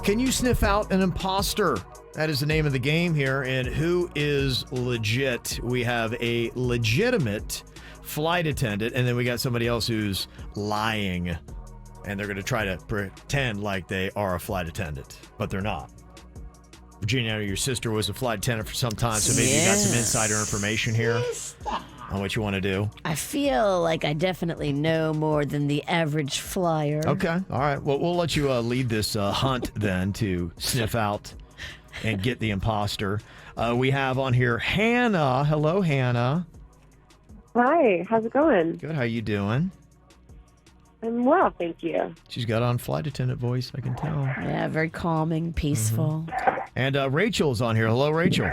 Can you sniff out an imposter? That is the name of the game here. And who is legit? We have a legitimate flight attendant, and then we got somebody else who's lying. And they're going to try to pretend like they are a flight attendant, but they're not. Virginia, your sister was a flight attendant for some time, so maybe you got some insider information here on what you want to do. I feel like I definitely know more than the average flyer. Okay. All right. Well, we'll let you lead this hunt then to sniff out and get the imposter. We have on here Hannah. Hello, Hannah. Hi, how's it going? Good. How you doing? I'm well, thank you. She's got on flight attendant voice, I can tell. Yeah, very calming, peaceful. Mm-hmm. And Rachel's on here. Hello, Rachel.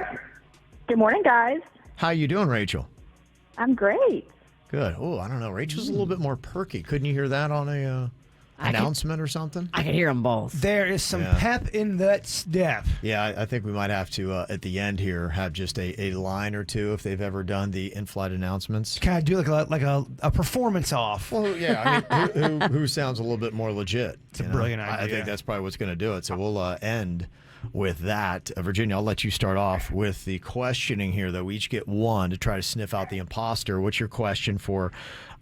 Good morning, guys. How you doing, Rachel? I'm great. Good. Oh, I don't know. Rachel's a little bit more perky. Couldn't you hear that on a announcement or something? I can hear them both. There is some pep in that step. Yeah, I think we might have to, at the end here, have just a line or two if they've ever done the in-flight announcements. Kind of do like a performance off. Well, yeah, I mean, who sounds a little bit more legit? It's a brilliant idea. I think that's probably what's going to do it. So we'll end with that. Virginia, I'll let you start off with the questioning here, though. We each get one to try to sniff out the imposter. What's your question for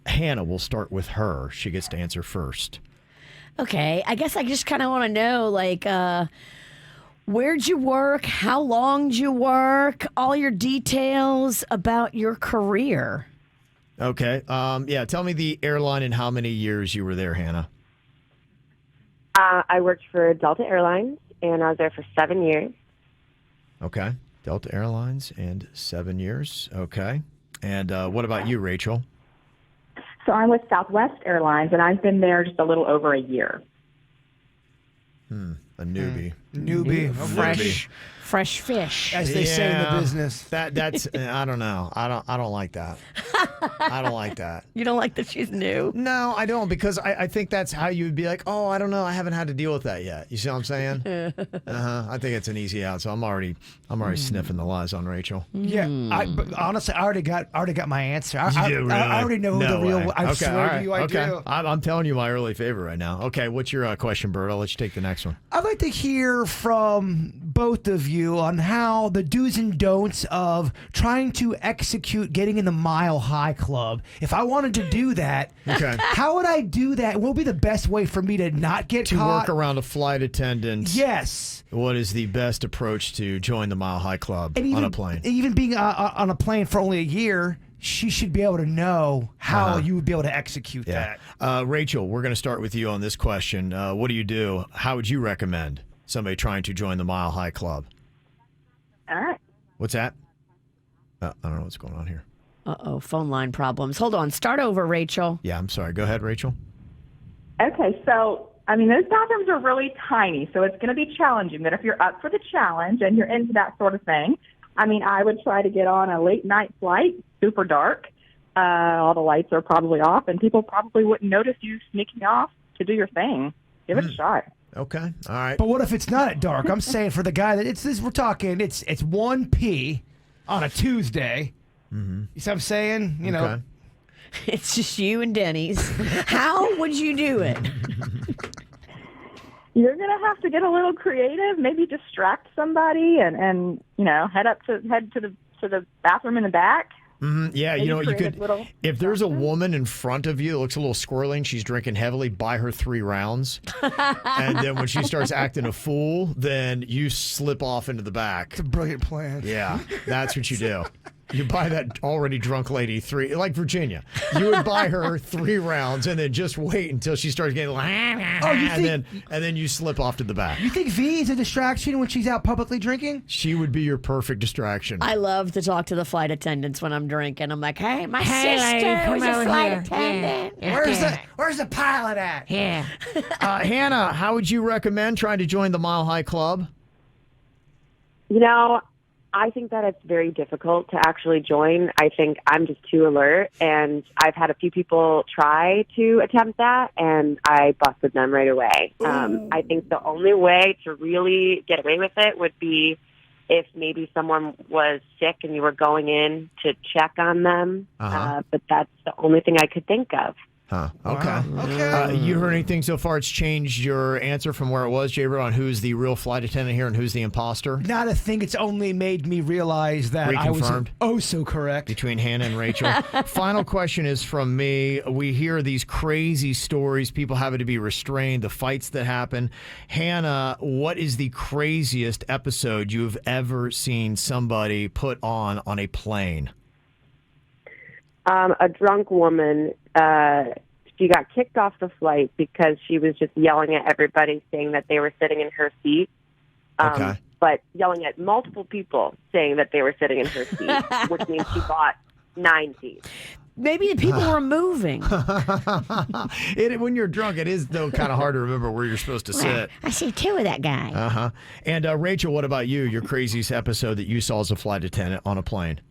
Hannah? We'll start with her. She gets to answer first. Okay, I guess I just kind of want to know, like, where'd you work? How long did you work? All your details about your career. Okay. Yeah, tell me the airline and how many years you were there, Hannah. I worked for Delta Airlines, and I was there for 7 years. Okay. Delta Airlines and 7 years. Okay. And what about you, Rachel? So I'm with Southwest Airlines, and I've been there just a little over a year. A newbie. Newbie. Fresh fish. As they say in the business. That's I don't know. I don't like that. I don't like that. You don't like that she's new? No, I don't, because I think that's how you would be like, oh, I don't know, I haven't had to deal with that yet. You see what I'm saying? I think it's an easy out. So I'm already sniffing the lies on Rachel. Yeah, but honestly, I already got my answer. I You do, really? already know who the real. I Okay, swear all right, to you, I okay. do. I'm telling you my early favorite right now. Okay, what's your question, Bert? I'll let you take the next one. I'd like to hear from both of you on how the do's and don'ts of trying to execute getting in the Mile High Club. If I wanted to do that, Okay. how would I do that? What would be the best way for me to not get To caught? work around a flight attendant. Yes. What is the best approach to join the Mile High Club on a plane? Even being on a plane for only a year, she should be able to know how you would be able to execute that. Rachel, we're going to start with you on this question. What do you do? How would you recommend somebody trying to join the Mile High Club? All right. What's that? I don't know what's going on here. Uh-oh, phone line problems. Hold on. Start over, Rachel. Yeah, I'm sorry. Go ahead, Rachel. Okay, so, I mean, those bathrooms are really tiny, so it's going to be challenging. But if you're up for the challenge and you're into that sort of thing, I mean, I would try to get on a late-night flight, super dark. All the lights are probably off, and people probably wouldn't notice you sneaking off to do your thing. Give it a shot. Okay. All right. But what if it's not at dark? I'm saying for the guy that we're talking, it's 1 p on a Tuesday. Mm-hmm. You see what I'm saying? You know. It's just you and Denny's. How would you do it? You're going to have to get a little creative, maybe distract somebody and you know, head to the bathroom in the back. Mm-hmm. Yeah, Maybe you know, you create a could, little if there's a distraction. woman in front of you that looks a little squirrely and she's drinking heavily, buy her 3 rounds. And then when she starts acting a fool, then you slip off into the back. It's a brilliant plan. Yeah, that's what you do. You buy that already drunk lady 3, like Virginia. You would buy her 3 rounds and then just wait until she starts getting and then you slip off to the back. You think V is a distraction when she's out publicly drinking? She would be your perfect distraction. I love to talk to the flight attendants when I'm drinking. I'm like, hey, my sister lady, was come a over flight here. attendant. Yeah. Where's the pilot at? Yeah. Hannah, how would you recommend trying to join the Mile High Club? You know, I think that it's very difficult to actually join. I think I'm just too alert, and I've had a few people try to attempt that, and I busted them right away. I think the only way to really get away with it would be if maybe someone was sick and you were going in to check on them, but that's the only thing I could think of. Huh. Okay. Wow. Okay. You heard anything so far? It's changed your answer from where it was, J-Ro, on who's the real flight attendant here and who's the imposter? Not a thing. It's only made me realize that I was Reconfirmed. so correct. Between Hannah and Rachel. Final question is from me. We hear these crazy stories, people having to be restrained, the fights that happen. Hannah, what is the craziest episode you've ever seen somebody put on a plane? A drunk woman, she got kicked off the flight because she was just yelling at everybody, saying that they were sitting in her seat. Okay. But yelling at multiple people, saying that they were sitting in her seat, which means she bought 9 seats. Maybe the people were moving. When you're drunk, it is, though, kind of hard to remember where you're supposed to sit. I see 2 of that guy. Uh-huh. And Rachel, what about you? Your craziest episode that you saw as a flight attendant on a plane?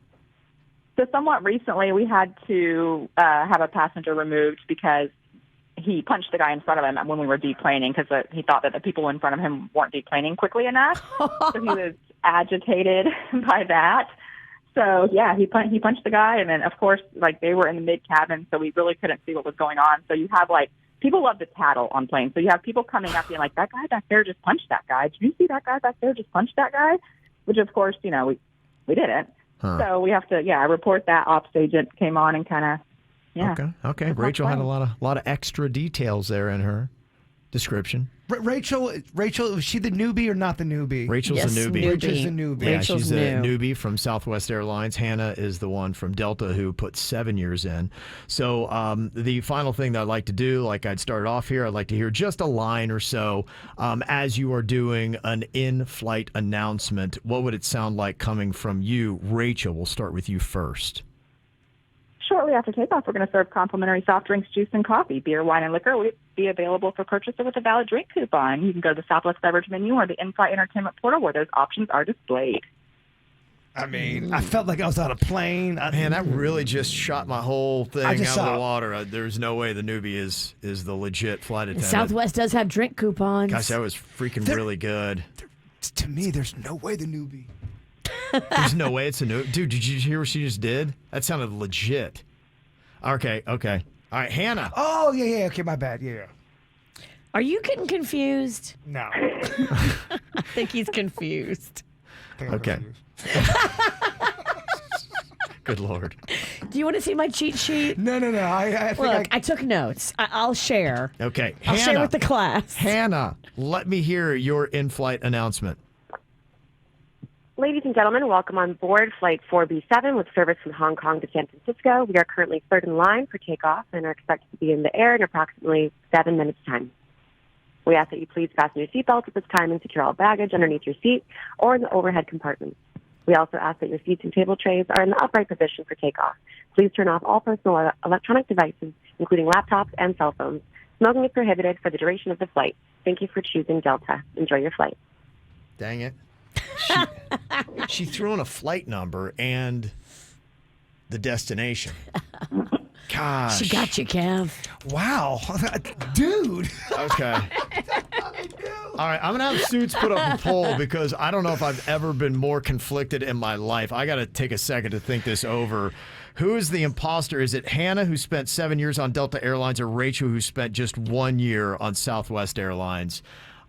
So somewhat recently, we had to have a passenger removed because he punched the guy in front of him when we were deplaning because he thought that the people in front of him weren't deplaning quickly enough. So he was agitated by that. So, yeah, he punched the guy. And then, of course, like they were in the mid-cabin, so we really couldn't see what was going on. So you have, like, people love to tattle on planes. So you have people coming up being like, that guy back there just punched that guy. Did you see that guy back there just punched that guy? Which, of course, we didn't. Huh. So we have to, report that. Ops agent came on and kind of, Okay. Rachel had a lot of extra details there in her description. Rachel, was she the newbie or not the newbie? Rachel's Yes, a newbie. Rachel's the newbie. Yeah, Rachel's she's new. a newbie from Southwest Airlines. Hannah is the one from Delta who put 7 years in. So the final thing that I'd like to do, like I'd started off here, I'd like to hear just a line or so as you are doing an in-flight announcement. What would it sound like coming from you? Rachel, we'll start with you first. Shortly after takeoff, we're going to serve complimentary soft drinks, juice, and coffee. Beer, wine, and liquor will be available for purchase with a valid drink coupon. You can go to the Southwest Beverage menu or the in-flight entertainment portal where those options are displayed. I mean, I felt like I was on a plane. Man, that really just shot my whole thing out of just the saw- water. There's no way the newbie is the legit flight attendant. Southwest does have drink coupons. Gosh, that was freaking really good. To me, there's no way the newbie. There's no way it's a new. Dude, did you hear what she just did? That sounded legit. Okay. All right, Hannah. Oh, yeah. Okay, my bad. Yeah. Are you getting confused? No. I think he's confused. Okay. Good Lord. Do you want to see my cheat sheet? No. I think Look, I took notes. I'll share. Okay, I'll Hannah. share with the class. Hannah, let me hear your in-flight announcement. Ladies and gentlemen, welcome on board Flight 4B7 with service from Hong Kong to San Francisco. We are currently third in line for takeoff and are expected to be in the air in approximately 7 minutes' time. We ask that you please fasten your seatbelts at this time and secure all baggage underneath your seat or in the overhead compartments. We also ask that your seats and table trays are in the upright position for takeoff. Please turn off all personal electronic devices, including laptops and cell phones. Smoking is prohibited for the duration of the flight. Thank you for choosing Delta. Enjoy your flight. Dang it. She threw in a flight number and the destination. Gosh. She got you, Kev. wow. Dude. Okay. All right, I'm going to have Suits put up a poll because I don't know if I've ever been more conflicted in my life. I got to take a second to think this over. Who is the imposter? Is it Hannah, who spent 7 years on Delta Airlines, or Rachel, who spent just 1 year on Southwest Airlines?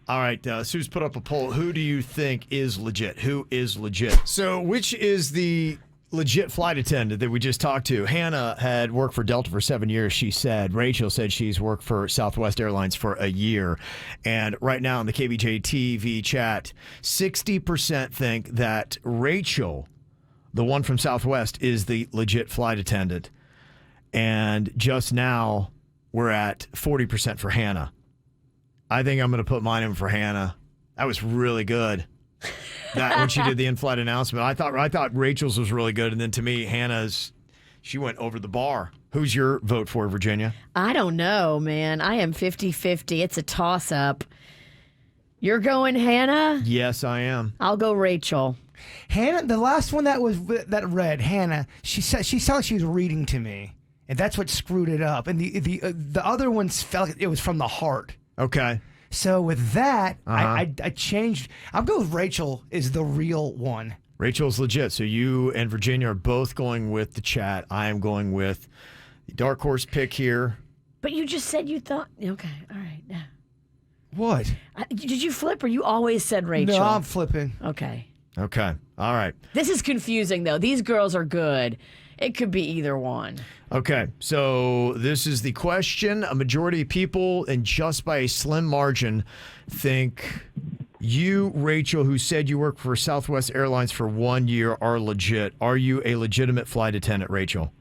All right, Sue's put up a poll. Who do you think is legit? Who is legit? So which is the legit flight attendant that we just talked to? Hannah had worked for Delta for 7 years, she said. Rachel said she's worked for Southwest Airlines for a year. And right now in the KBJ TV chat, 60% think that Rachel, the one from Southwest, is the legit flight attendant. And just now, we're at 40% for Hannah. I think I'm going to put mine in for Hannah. That was really good. That when she did the in-flight announcement, I thought Rachel's was really good, and then to me, she went over the bar. Who's your vote for, Virginia? I don't know, man. I am 50-50. It's a toss-up. You're going Hannah? Yes, I am. I'll go Rachel. Hannah, the last one that read, Hannah, she said she sounded like she was reading to me, and that's what screwed it up. And the other ones felt like it was from the heart. Okay. So with that, I changed. I'll go with Rachel is the real one. Rachel's legit. So you and Virginia are both going with the chat. I am going with the dark horse pick here, But you just said you thought. Okay, all right. What? Did you flip or you always said Rachel? No, I'm flipping. Okay. Okay. All right. This is confusing, though. These girls are good. It could be either one. Okay. So this is the question. A majority of people, and just by a slim margin, think you, Rachel, who said you work for Southwest Airlines for 1 year, are legit. Are you a legitimate flight attendant, Rachel?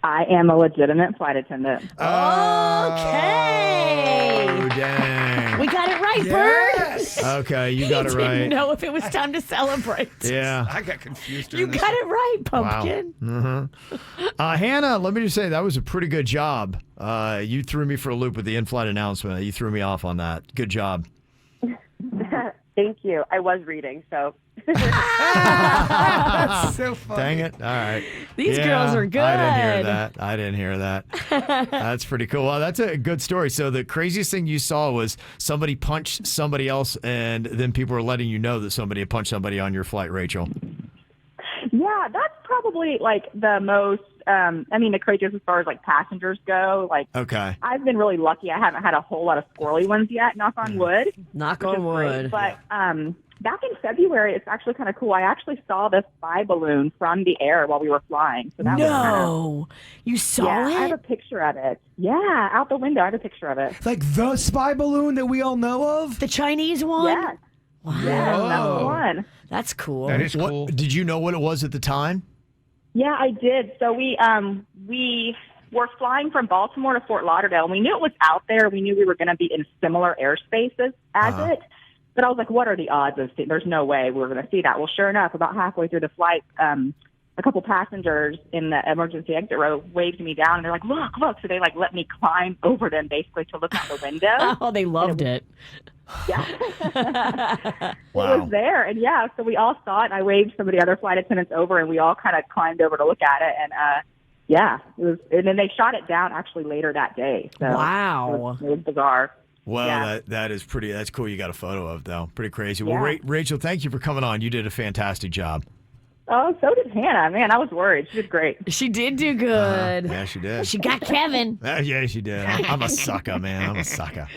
I am a legitimate flight attendant. Okay. Oh, dang. We got it right, Yes. Bird. Okay, you got it right. Didn't know if it was time to celebrate. Yeah. I got confused. You got it right, Pumpkin. Hannah, let me just say that was a pretty good job. You threw me for a loop with the in-flight announcement. You threw me off on that. Good job. Thank you. I was reading, so. That's so funny. Dang it. All right. These girls are good. I didn't hear that. That's pretty cool. Well, that's a good story. So the craziest thing you saw was somebody punched somebody else, and then people were letting you know that somebody had punched somebody on your flight, Rachel. Yeah, that's probably like the most, the craziest as far as like passengers go. Like, Okay. I've been really lucky. I haven't had a whole lot of squirrely ones yet, knock on wood. Knock which on is great. wood. But back in February, it's actually kind of cool. I actually saw this spy balloon from the air while we were flying. So that was No. You saw yeah, I have it? a picture of it. Yeah, out the window, I have a picture of it. Like the spy balloon that we all know of? The Chinese one? Yeah, Wow. yeah, that's the one. That's cool. That is cool. Did you know what it was at the time? Yeah, I did. So we were flying from Baltimore to Fort Lauderdale, and we knew it was out there. We knew we were going to be in similar airspaces as it. But I was like, what are the odds of seeing? There's no way we were going to see that. Well, sure enough, about halfway through the flight, a couple passengers in the emergency exit row waved me down, and they're like, look, look. So they like let me climb over them basically to look out the window. Oh, they loved it. Yeah. Wow. It was there. And yeah, so we all saw it, and I waved some of the other flight attendants over, and we all kind of climbed over to look at it. And yeah, it was, and then they shot it down actually later that day. So Wow. It was bizarre. Well, Yeah. that is pretty. That's cool. You got a photo of though. Pretty crazy. Yeah. Well, Rachel, thank you for coming on. You did a fantastic job. Oh, so did Hannah. Man, I was worried. She did great. She did do good. Yeah, she did. She got Kevin. Yeah, she did. I'm a sucker, man. I'm a sucker.